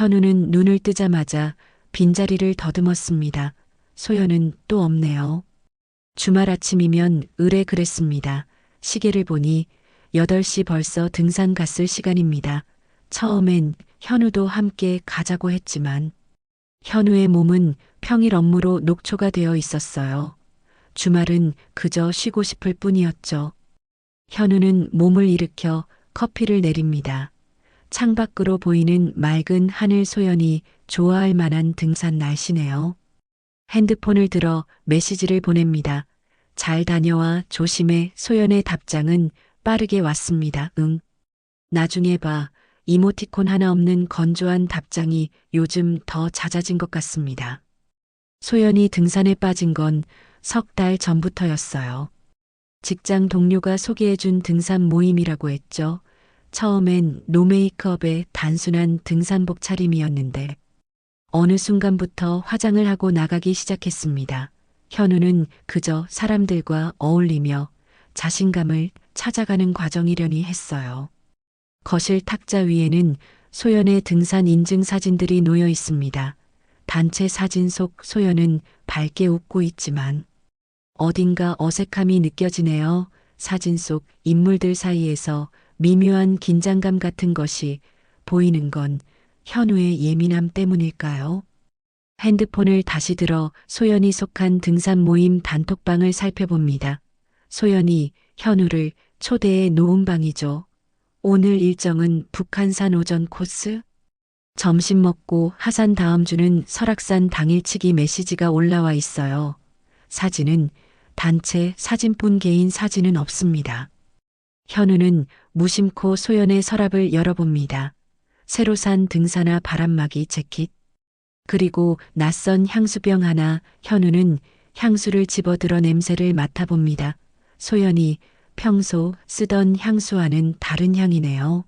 현우는 눈을 뜨자마자 빈자리를 더듬었습니다. 소연은 또 없네요. 주말 아침이면 의뢰 그랬습니다. 시계를 보니 8시 벌써 등산 갔을 시간입니다. 처음엔 현우도 함께 가자고 했지만 현우의 몸은 평일 업무로 녹초가 되어 있었어요. 주말은 그저 쉬고 싶을 뿐이었죠. 현우는 몸을 일으켜 커피를 내립니다. 창밖으로 보이는 맑은 하늘. 소연이 좋아할 만한 등산 날씨네요. 핸드폰을 들어 메시지를 보냅니다. 잘 다녀와 조심해. 소연의 답장은 빠르게 왔습니다. 응. 나중에 봐. 이모티콘 하나 없는 건조한 답장이 요즘 더 잦아진 것 같습니다. 소연이 등산에 빠진 건 석 달 전부터였어요. 직장 동료가 소개해준 등산 모임이라고 했죠. 처음엔 노메이크업의 단순한 등산복 차림이었는데 어느 순간부터 화장을 하고 나가기 시작했습니다. 현우는 그저 사람들과 어울리며 자신감을 찾아가는 과정이려니 했어요. 거실 탁자 위에는 소연의 등산 인증 사진들이 놓여 있습니다. 단체 사진 속 소연은 밝게 웃고 있지만 어딘가 어색함이 느껴지네요. 사진 속 인물들 사이에서 미묘한 긴장감 같은 것이 보이는 건 현우의 예민함 때문일까요? 핸드폰을 다시 들어 소연이 속한 등산 모임 단톡방을 살펴봅니다. 소연이 현우를 초대해 놓은 방이죠. 오늘 일정은 북한산 오전 코스? 점심 먹고 하산 다음 주는 설악산 당일치기 메시지가 올라와 있어요. 사진은 단체 사진뿐 개인 사진은 없습니다. 현우는 무심코 소연의 서랍을 열어봅니다. 새로 산 등산화 바람막이 재킷, 그리고 낯선 향수병 하나. 현우는 향수를 집어들어 냄새를 맡아봅니다. 소연이 평소 쓰던 향수와는 다른 향이네요.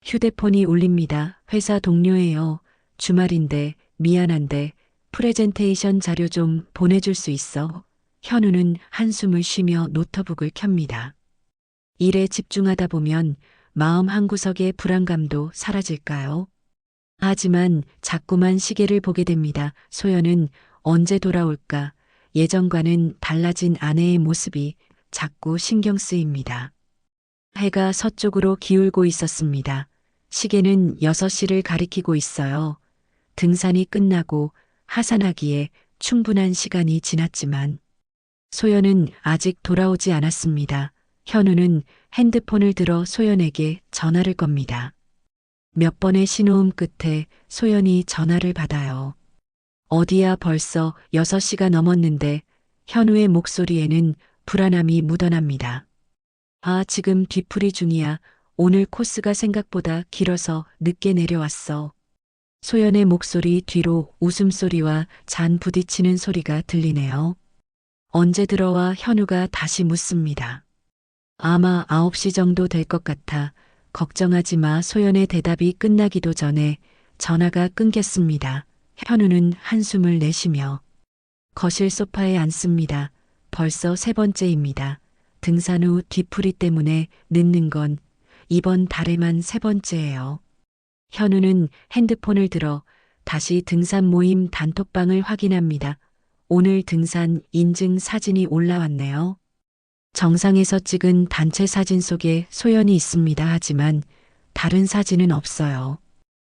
휴대폰이 울립니다. 회사 동료예요. 주말인데 미안한데 프레젠테이션 자료 좀 보내줄 수 있어? 현우는 한숨을 쉬며 노트북을 켭니다. 일에 집중하다 보면 마음 한구석의 불안감도 사라질까요? 하지만 자꾸만 시계를 보게 됩니다. 소연은 언제 돌아올까? 예전과는 달라진 아내의 모습이 자꾸 신경 쓰입니다. 해가 서쪽으로 기울고 있었습니다. 시계는 6시를 가리키고 있어요. 등산이 끝나고 하산하기에 충분한 시간이 지났지만 소연은 아직 돌아오지 않았습니다. 현우는 핸드폰을 들어 소연에게 전화를 겁니다. 몇 번의 신호음 끝에 소연이 전화를 받아요. 어디야, 벌써 6시가 넘었는데. 현우의 목소리에는 불안함이 묻어납니다. 아, 지금 뒤풀이 중이야. 오늘 코스가 생각보다 길어서 늦게 내려왔어. 소연의 목소리 뒤로 웃음소리와 잔 부딪히는 소리가 들리네요. 언제 들어와? 현우가 다시 묻습니다. 아마 9시 정도 될 것 같아. 걱정하지 마. 소연의 대답이 끝나기도 전에 전화가 끊겼습니다. 현우는 한숨을 내쉬며 거실 소파에 앉습니다. 벌써 3번째입니다. 등산 후 뒤풀이 때문에 늦는 건 이번 달에만 3번째예요. 현우는 핸드폰을 들어 다시 등산 모임 단톡방을 확인합니다. 오늘 등산 인증 사진이 올라왔네요. 정상에서 찍은 단체 사진 속에 소연이 있습니다. 하지만 다른 사진은 없어요.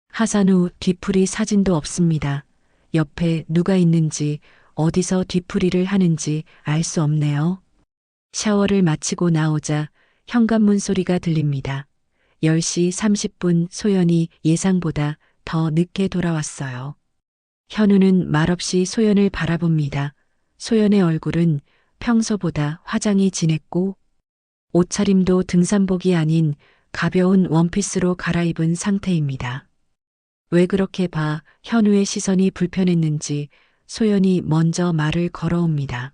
하산 후 뒤풀이 사진도 없습니다. 옆에 누가 있는지, 어디서 뒤풀이를 하는지 알 수 없네요. 샤워를 마치고 나오자 현관문 소리가 들립니다. 10시 30분. 소연이 예상보다 더 늦게 돌아왔어요. 현우는 말없이 소연을 바라봅니다. 소연의 얼굴은 평소보다 화장이 진했고 옷차림도 등산복이 아닌 가벼운 원피스로 갈아입은 상태입니다. 왜 그렇게 봐? 현우의 시선이 불편했는지 소연이 먼저 말을 걸어옵니다.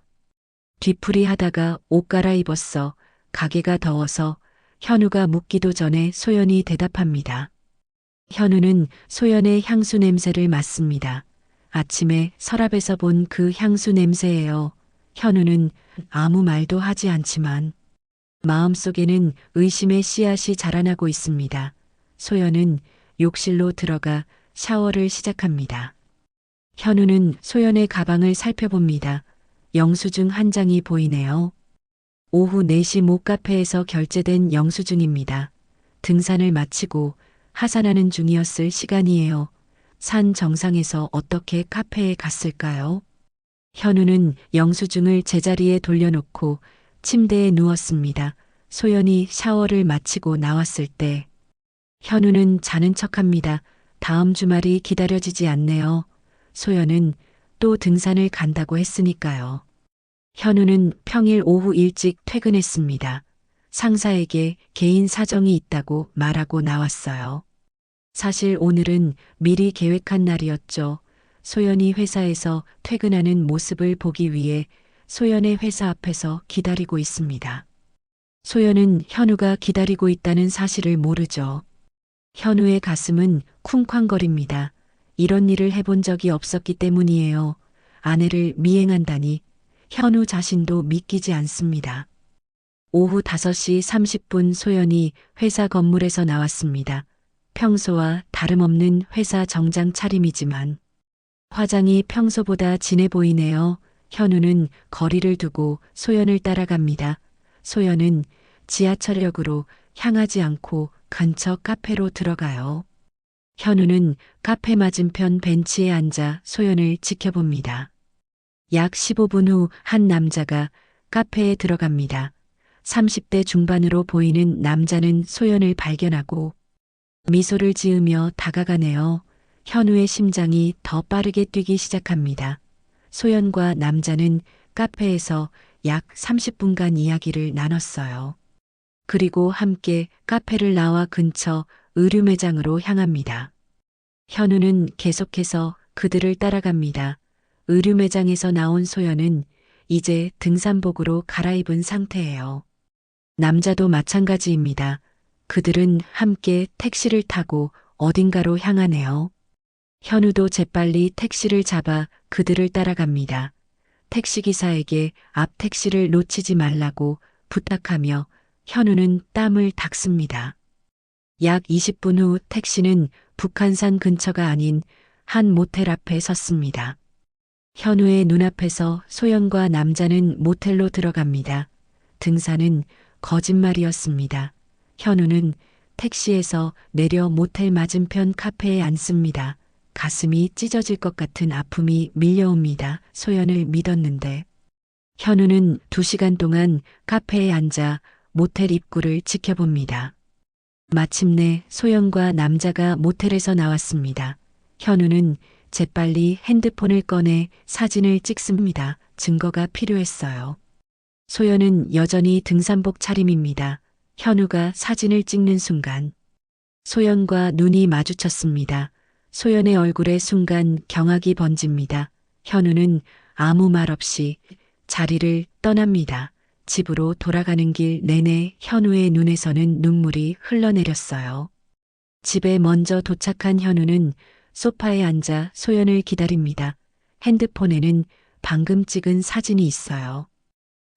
뒤풀이 하다가 옷 갈아입었어. 가게가 더워서. 현우가 묻기도 전에 소연이 대답합니다. 현우는 소연의 향수 냄새를 맡습니다. 아침에 서랍에서 본 그 향수 냄새예요. 현우는 아무 말도 하지 않지만 마음속에는 의심의 씨앗이 자라나고 있습니다. 소연은 욕실로 들어가 샤워를 시작합니다. 현우는 소연의 가방을 살펴봅니다. 영수증 한 장이 보이네요. 오후 4시 모 카페에서 결제된 영수증입니다. 등산을 마치고 하산하는 중이었을 시간이에요. 산 정상에서 어떻게 카페에 갔을까요? 현우는 영수증을 제자리에 돌려놓고 침대에 누웠습니다. 소연이 샤워를 마치고 나왔을 때 현우는 자는 척합니다. 다음 주말이 기다려지지 않네요. 소연은 또 등산을 간다고 했으니까요. 현우는 평일 오후 일찍 퇴근했습니다. 상사에게 개인 사정이 있다고 말하고 나왔어요. 사실 오늘은 미리 계획한 날이었죠. 소연이 회사에서 퇴근하는 모습을 보기 위해 소연의 회사 앞에서 기다리고 있습니다. 소연은 현우가 기다리고 있다는 사실을 모르죠. 현우의 가슴은 쿵쾅거립니다. 이런 일을 해본 적이 없었기 때문이에요. 아내를 미행한다니 현우 자신도 믿기지 않습니다. 오후 5시 30분 소연이 회사 건물에서 나왔습니다. 평소와 다름없는 회사 정장 차림이지만 화장이 평소보다 진해 보이네요. 현우는 거리를 두고 소연을 따라갑니다. 소연은 지하철역으로 향하지 않고 근처 카페로 들어가요. 현우는 카페 맞은편 벤치에 앉아 소연을 지켜봅니다. 약 15분 후 한 남자가 카페에 들어갑니다. 30대 중반으로 보이는 남자는 소연을 발견하고 미소를 지으며 다가가네요. 현우의 심장이 더 빠르게 뛰기 시작합니다. 소연과 남자는 카페에서 약 30분간 이야기를 나눴어요. 그리고 함께 카페를 나와 근처 의류 매장으로 향합니다. 현우는 계속해서 그들을 따라갑니다. 의류 매장에서 나온 소연은 이제 등산복으로 갈아입은 상태예요. 남자도 마찬가지입니다. 그들은 함께 택시를 타고 어딘가로 향하네요. 현우도 재빨리 택시를 잡아 그들을 따라갑니다. 택시기사에게 앞 택시를 놓치지 말라고 부탁하며 현우는 땀을 닦습니다. 약 20분 후 택시는 북한산 근처가 아닌 한 모텔 앞에 섰습니다. 현우의 눈앞에서 소연과 남자는 모텔로 들어갑니다. 등산은 거짓말이었습니다. 현우는 택시에서 내려 모텔 맞은편 카페에 앉습니다. 가슴이 찢어질 것 같은 아픔이 밀려옵니다. 소연을 믿었는데. 현우는 2시간 동안 카페에 앉아 모텔 입구를 지켜봅니다. 마침내 소연과 남자가 모텔에서 나왔습니다. 현우는 재빨리 핸드폰을 꺼내 사진을 찍습니다. 증거가 필요했어요. 소연은 여전히 등산복 차림입니다. 현우가 사진을 찍는 순간 소연과 눈이 마주쳤습니다. 소연의 얼굴에 순간 경악이 번집니다. 현우는 아무 말 없이 자리를 떠납니다. 집으로 돌아가는 길 내내 현우의 눈에서는 눈물이 흘러내렸어요. 집에 먼저 도착한 현우는 소파에 앉아 소연을 기다립니다. 핸드폰에는 방금 찍은 사진이 있어요.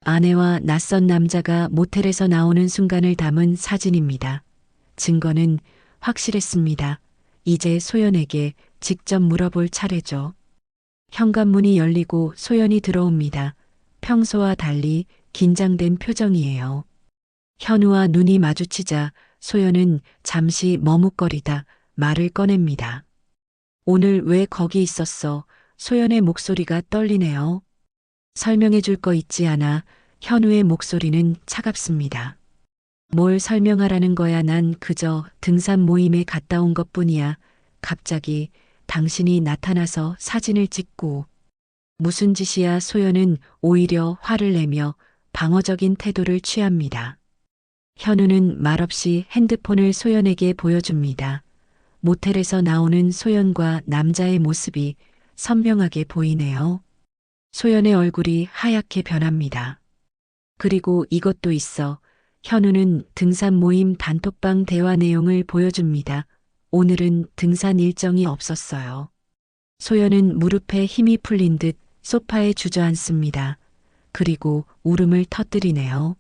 아내와 낯선 남자가 모텔에서 나오는 순간을 담은 사진입니다. 증거는 확실했습니다. 이제 소연에게 직접 물어볼 차례죠. 현관문이 열리고 소연이 들어옵니다. 평소와 달리 긴장된 표정이에요. 현우와 눈이 마주치자 소연은 잠시 머뭇거리다 말을 꺼냅니다. 오늘 왜 거기 있었어? 소연의 목소리가 떨리네요. 설명해 줄 거 있지 않아. 현우의 목소리는 차갑습니다. 뭘 설명하라는 거야. 난 그저 등산 모임에 갔다 온 것뿐이야. 갑자기 당신이 나타나서 사진을 찍고. 무슨 짓이야. 소연은 오히려 화를 내며 방어적인 태도를 취합니다. 현우는 말없이 핸드폰을 소연에게 보여줍니다. 모텔에서 나오는 소연과 남자의 모습이 선명하게 보이네요. 소연의 얼굴이 하얗게 변합니다. 그리고 이것도 있어. 현우는 등산 모임 단톡방 대화 내용을 보여줍니다. 오늘은 등산 일정이 없었어요. 소연은 무릎에 힘이 풀린 듯 소파에 주저앉습니다. 그리고 울음을 터뜨리네요.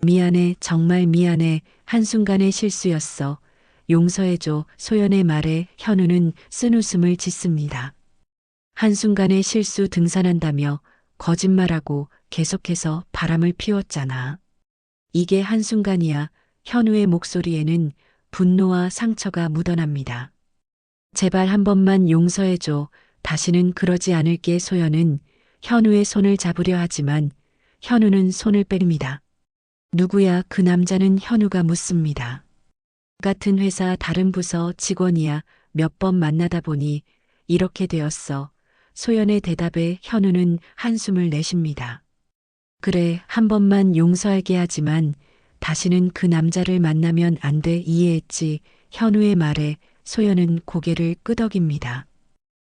미안해, 정말 미안해. 한순간의 실수였어. 용서해줘. 소연의 말에 현우는 쓴웃음을 짓습니다. 한순간의 실수 등산한다며 거짓말하고 계속해서 바람을 피웠잖아. 이게 한순간이야. 현우의 목소리에는 분노와 상처가 묻어납니다. 제발 한 번만 용서해줘. 다시는 그러지 않을게. 소연은 현우의 손을 잡으려 하지만 현우는 손을 빼립니다. 누구야? 그 남자는 현우가 묻습니다. 같은 회사 다른 부서 직원이야. 몇 번 만나다 보니 이렇게 되었어. 소연의 대답에 현우는 한숨을 내쉽니다. 그래, 한 번만 용서하게 하지만 다시는 그 남자를 만나면 안 돼. 이해했지. 현우의 말에 소연은 고개를 끄덕입니다.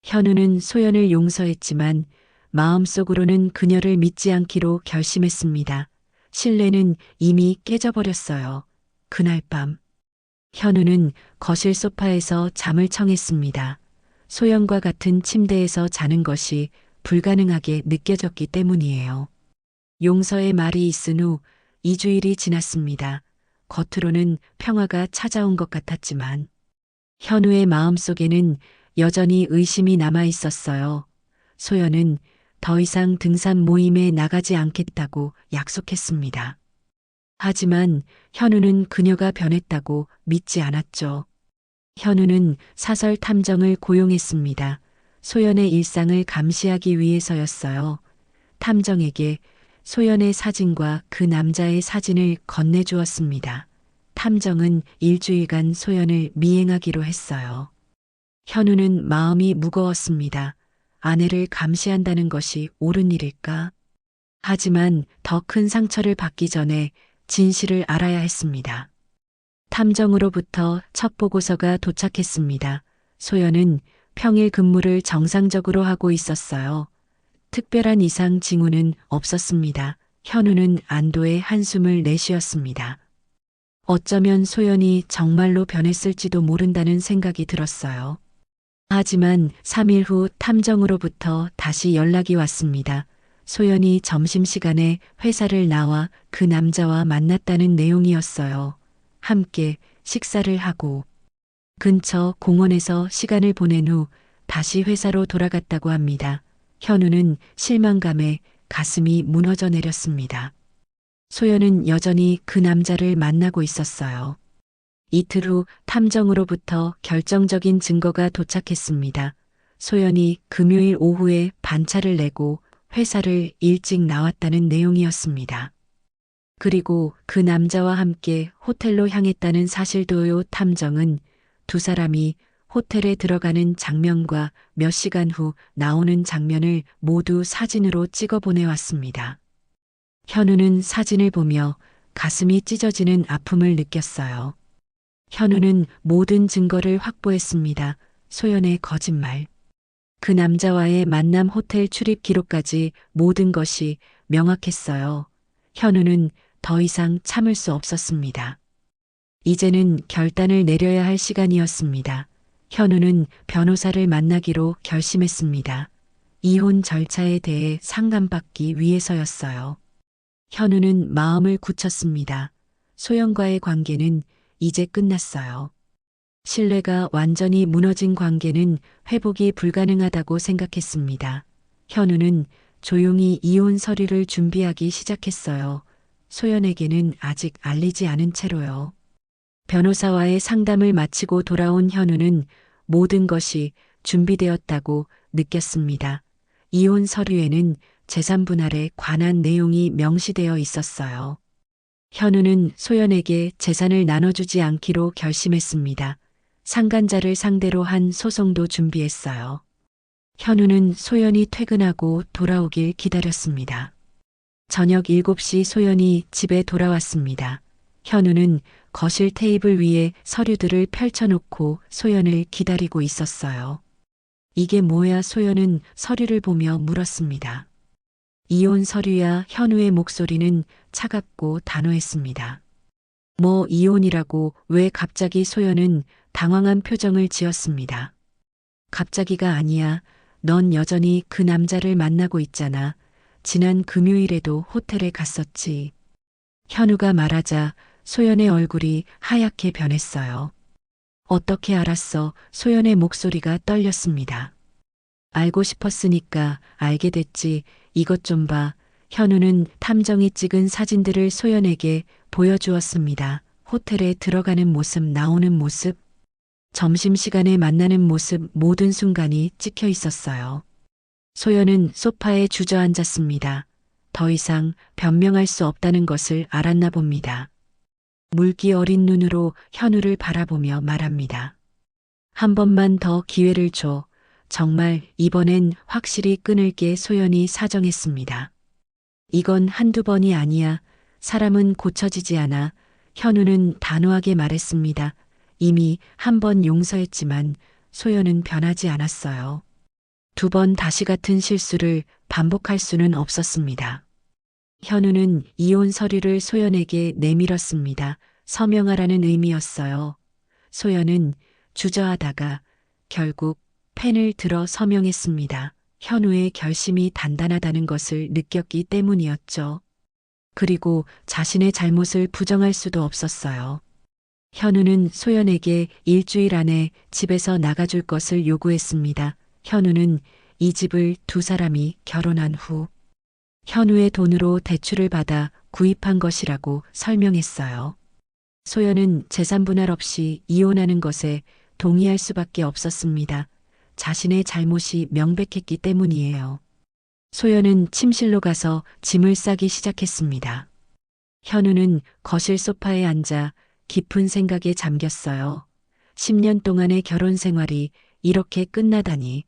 현우는 소연을 용서했지만 마음속으로는 그녀를 믿지 않기로 결심했습니다. 신뢰는 이미 깨져버렸어요. 그날 밤 현우는 거실 소파에서 잠을 청했습니다. 소연과 같은 침대에서 자는 것이 불가능하게 느껴졌기 때문이에요. 용서의 말이 있은 후 2주일이 지났습니다. 겉으로는 평화가 찾아온 것 같았지만 현우의 마음속에는 여전히 의심이 남아 있었어요. 소연은 더 이상 등산 모임에 나가지 않겠다고 약속했습니다. 하지만 현우는 그녀가 변했다고 믿지 않았죠. 현우는 사설 탐정을 고용했습니다. 소연의 일상을 감시하기 위해서였어요. 탐정에게 소연의 사진과 그 남자의 사진을 건네주었습니다. 탐정은 일주일간 소연을 미행하기로 했어요. 현우는 마음이 무거웠습니다. 아내를 감시한다는 것이 옳은 일일까? 하지만 더 큰 상처를 받기 전에 진실을 알아야 했습니다. 탐정으로부터 첫 보고서가 도착했습니다. 소연은 평일 근무를 정상적으로 하고 있었어요. 특별한 이상 징후는 없었습니다. 현우는 안도의 한숨을 내쉬었습니다. 어쩌면 소연이 정말로 변했을지도 모른다는 생각이 들었어요. 하지만 3일 후 탐정으로부터 다시 연락이 왔습니다. 소연이 점심시간에 회사를 나와 그 남자와 만났다는 내용이었어요. 함께 식사를 하고 근처 공원에서 시간을 보낸 후 다시 회사로 돌아갔다고 합니다. 현우는 실망감에 가슴이 무너져 내렸습니다. 소연은 여전히 그 남자를 만나고 있었어요. 이틀 후 탐정으로부터 결정적인 증거가 도착했습니다. 소연이 금요일 오후에 반차를 내고 회사를 일찍 나왔다는 내용이었습니다. 그리고 그 남자와 함께 호텔로 향했다는 사실도요. 탐정은 두 사람이 호텔에 들어가는 장면과 몇 시간 후 나오는 장면을 모두 사진으로 찍어 보내왔습니다. 현우는 사진을 보며 가슴이 찢어지는 아픔을 느꼈어요. 현우는 모든 증거를 확보했습니다. 소연의 거짓말, 그 남자와의 만남 호텔 출입 기록까지 모든 것이 명확했어요. 현우는 더 이상 참을 수 없었습니다. 이제는 결단을 내려야 할 시간이었습니다. 현우는 변호사를 만나기로 결심했습니다. 이혼 절차에 대해 상담받기 위해서였어요. 현우는 마음을 굳혔습니다. 소연과의 관계는 이제 끝났어요. 신뢰가 완전히 무너진 관계는 회복이 불가능하다고 생각했습니다. 현우는 조용히 이혼 서류를 준비하기 시작했어요. 소연에게는 아직 알리지 않은 채로요. 변호사와의 상담을 마치고 돌아온 현우는 모든 것이 준비되었다고 느꼈습니다. 이혼 서류에는 재산 분할에 관한 내용이 명시되어 있었어요. 현우는 소연에게 재산을 나눠주지 않기로 결심했습니다. 상간자를 상대로 한 소송도 준비했어요. 현우는 소연이 퇴근하고 돌아오길 기다렸습니다. 저녁 7시 소연이 집에 돌아왔습니다. 현우는 거실 테이블 위에 서류들을 펼쳐놓고 소연을 기다리고 있었어요. 이게 뭐야? 소연은 서류를 보며 물었습니다. 이혼 서류야. 현우의 목소리는 차갑고 단호했습니다. 뭐 이혼이라고? 왜 갑자기? 소연은 당황한 표정을 지었습니다. 갑자기가 아니야. 넌 여전히 그 남자를 만나고 있잖아. 지난 금요일에도 호텔에 갔었지. 현우가 말하자 소연의 얼굴이 하얗게 변했어요. 어떻게 알았어? 소연의 목소리가 떨렸습니다. 알고 싶었으니까 알게 됐지. 이것 좀 봐. 현우는 탐정이 찍은 사진들을 소연에게 보여주었습니다. 호텔에 들어가는 모습, 나오는 모습, 점심시간에 만나는 모습, 모든 순간이 찍혀 있었어요. 소연은 소파에 주저앉았습니다. 더 이상 변명할 수 없다는 것을 알았나 봅니다. 물기 어린 눈으로 현우를 바라보며 말합니다. 한 번만 더 기회를 줘. 정말 이번엔 확실히 끊을게. 소연이 사정했습니다. 이건 한두 번이 아니야. 사람은 고쳐지지 않아. 현우는 단호하게 말했습니다. 이미 한 번 용서했지만 소연은 변하지 않았어요. 두 번 다시 같은 실수를 반복할 수는 없었습니다. 현우는 이혼 서류를 소연에게 내밀었습니다. 서명하라는 의미였어요. 소연은 주저하다가 결국 펜을 들어 서명했습니다. 현우의 결심이 단단하다는 것을 느꼈기 때문이었죠. 그리고 자신의 잘못을 부정할 수도 없었어요. 현우는 소연에게 일주일 안에 집에서 나가줄 것을 요구했습니다. 현우는 이 집을 두 사람이 결혼한 후 현우의 돈으로 대출을 받아 구입한 것이라고 설명했어요. 소연은 재산 분할 없이 이혼하는 것에 동의할 수밖에 없었습니다. 자신의 잘못이 명백했기 때문이에요. 소연은 침실로 가서 짐을 싸기 시작했습니다. 현우는 거실 소파에 앉아 깊은 생각에 잠겼어요. 10년 동안의 결혼 생활이 이렇게 끝나다니.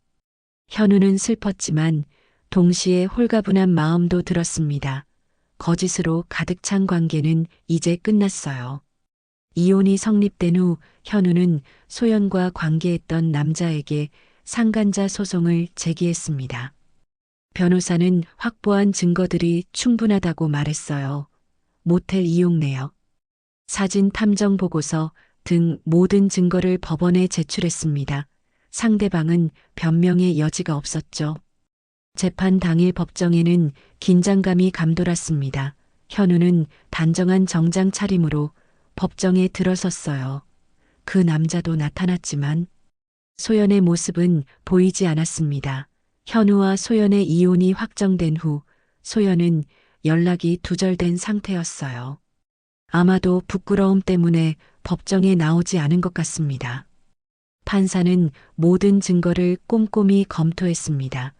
현우는 슬펐지만 동시에 홀가분한 마음도 들었습니다. 거짓으로 가득 찬 관계는 이제 끝났어요. 이혼이 성립된 후 현우는 소연과 관계했던 남자에게 상간자 소송을 제기했습니다. 변호사는 확보한 증거들이 충분하다고 말했어요. 모텔 이용 내역, 사진 탐정 보고서 등 모든 증거를 법원에 제출했습니다. 상대방은 변명의 여지가 없었죠. 재판 당일 법정에는 긴장감이 감돌았습니다. 현우는 단정한 정장 차림으로 법정에 들어섰어요. 그 남자도 나타났지만 소연의 모습은 보이지 않았습니다. 현우와 소연의 이혼이 확정된 후 소연은 연락이 두절된 상태였어요. 아마도 부끄러움 때문에 법정에 나오지 않은 것 같습니다. 판사는 모든 증거를 꼼꼼히 검토했습니다.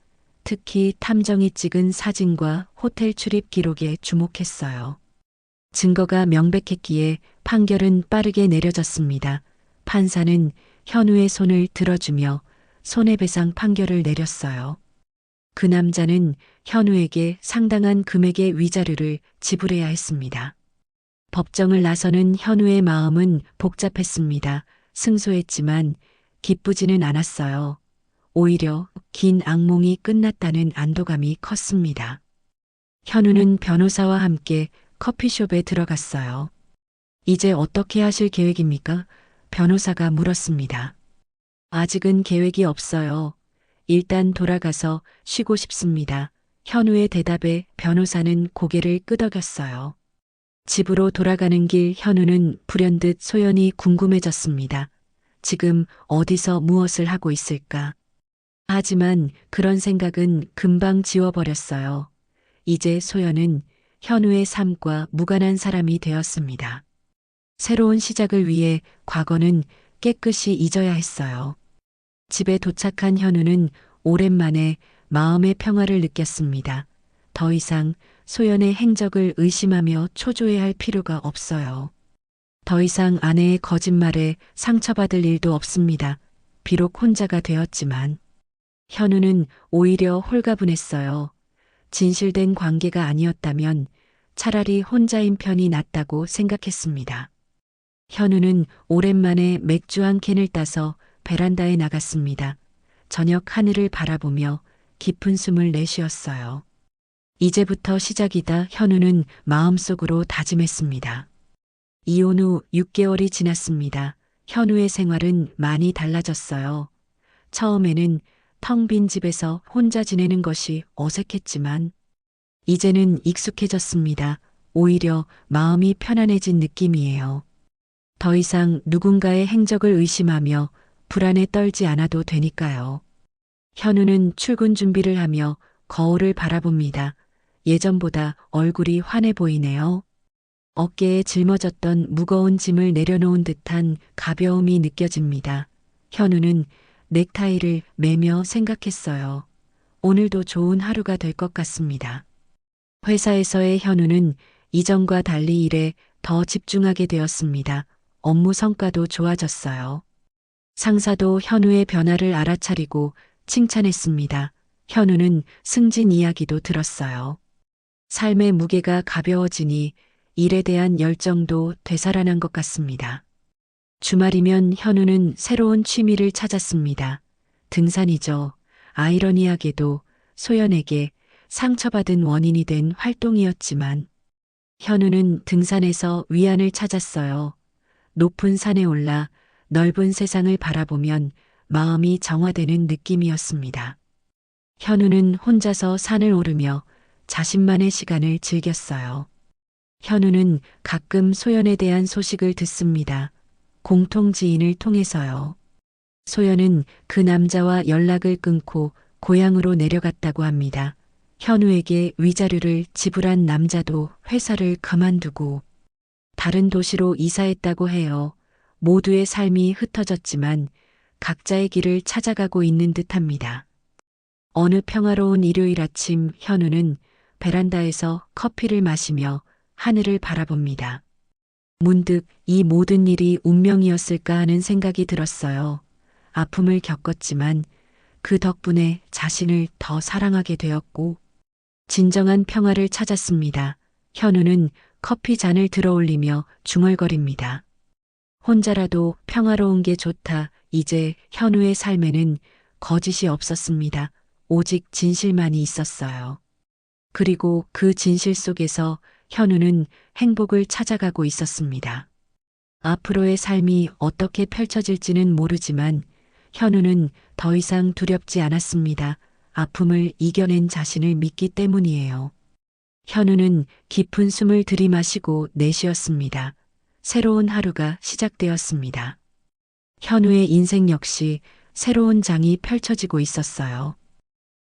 특히 탐정이 찍은 사진과 호텔 출입 기록에 주목했어요. 증거가 명백했기에 판결은 빠르게 내려졌습니다. 판사는 현우의 손을 들어주며 손해배상 판결을 내렸어요. 그 남자는 현우에게 상당한 금액의 위자료를 지불해야 했습니다. 법정을 나서는 현우의 마음은 복잡했습니다. 승소했지만 기쁘지는 않았어요. 오히려 긴 악몽이 끝났다는 안도감이 컸습니다. 현우는 변호사와 함께 커피숍에 들어갔어요. 이제 어떻게 하실 계획입니까? 변호사가 물었습니다. 아직은 계획이 없어요. 일단 돌아가서 쉬고 싶습니다. 현우의 대답에 변호사는 고개를 끄덕였어요. 집으로 돌아가는 길 현우는 불현듯 소연이 궁금해졌습니다. 지금 어디서 무엇을 하고 있을까? 하지만 그런 생각은 금방 지워버렸어요. 이제 소연은 현우의 삶과 무관한 사람이 되었습니다. 새로운 시작을 위해 과거는 깨끗이 잊어야 했어요. 집에 도착한 현우는 오랜만에 마음의 평화를 느꼈습니다. 더 이상 소연의 행적을 의심하며 초조해할 필요가 없어요. 더 이상 아내의 거짓말에 상처받을 일도 없습니다. 비록 혼자가 되었지만 현우는 오히려 홀가분했어요. 진실된 관계가 아니었다면 차라리 혼자인 편이 낫다고 생각했습니다. 현우는 오랜만에 맥주 한 캔을 따서 베란다에 나갔습니다. 저녁 하늘을 바라보며 깊은 숨을 내쉬었어요. 이제부터 시작이다. 현우는 마음속으로 다짐했습니다. 이혼 후 6개월이 지났습니다. 현우의 생활은 많이 달라졌어요. 처음에는 텅 빈 집에서 혼자 지내는 것이 어색했지만 이제는 익숙해졌습니다. 오히려 마음이 편안해진 느낌이에요. 더 이상 누군가의 행적을 의심하며 불안에 떨지 않아도 되니까요. 현우는 출근 준비를 하며 거울을 바라봅니다. 예전보다 얼굴이 환해 보이네요. 어깨에 짊어졌던 무거운 짐을 내려놓은 듯한 가벼움이 느껴집니다. 현우는 넥타이를 매며 생각했어요. 오늘도 좋은 하루가 될 것 같습니다. 회사에서의 현우는 이전과 달리 일에 더 집중하게 되었습니다. 업무 성과도 좋아졌어요. 상사도 현우의 변화를 알아차리고 칭찬했습니다. 현우는 승진 이야기도 들었어요. 삶의 무게가 가벼워지니 일에 대한 열정도 되살아난 것 같습니다. 주말이면 현우는 새로운 취미를 찾았습니다. 등산이죠. 아이러니하게도 소연에게 상처받은 원인이 된 활동이었지만 현우는 등산에서 위안을 찾았어요. 높은 산에 올라 넓은 세상을 바라보면 마음이 정화되는 느낌이었습니다. 현우는 혼자서 산을 오르며 자신만의 시간을 즐겼어요. 현우는 가끔 소연에 대한 소식을 듣습니다. 공통 지인을 통해서요. 소연은 그 남자와 연락을 끊고 고향으로 내려갔다고 합니다. 현우에게 위자료를 지불한 남자도 회사를 그만두고 다른 도시로 이사했다고 해요. 모두의 삶이 흩어졌지만 각자의 길을 찾아가고 있는 듯합니다. 어느 평화로운 일요일 아침 현우는 베란다에서 커피를 마시며 하늘을 바라봅니다. 문득 이 모든 일이 운명이었을까 하는 생각이 들었어요. 아픔을 겪었지만 그 덕분에 자신을 더 사랑하게 되었고 진정한 평화를 찾았습니다. 현우는 커피 잔을 들어올리며 중얼거립니다. 혼자라도 평화로운 게 좋다. 이제 현우의 삶에는 거짓이 없었습니다. 오직 진실만이 있었어요. 그리고 그 진실 속에서 현우는 행복을 찾아가고 있었습니다. 앞으로의 삶이 어떻게 펼쳐질지는 모르지만 현우는 더 이상 두렵지 않았습니다. 아픔을 이겨낸 자신을 믿기 때문이에요. 현우는 깊은 숨을 들이마시고 내쉬었습니다. 새로운 하루가 시작되었습니다. 현우의 인생 역시 새로운 장이 펼쳐지고 있었어요.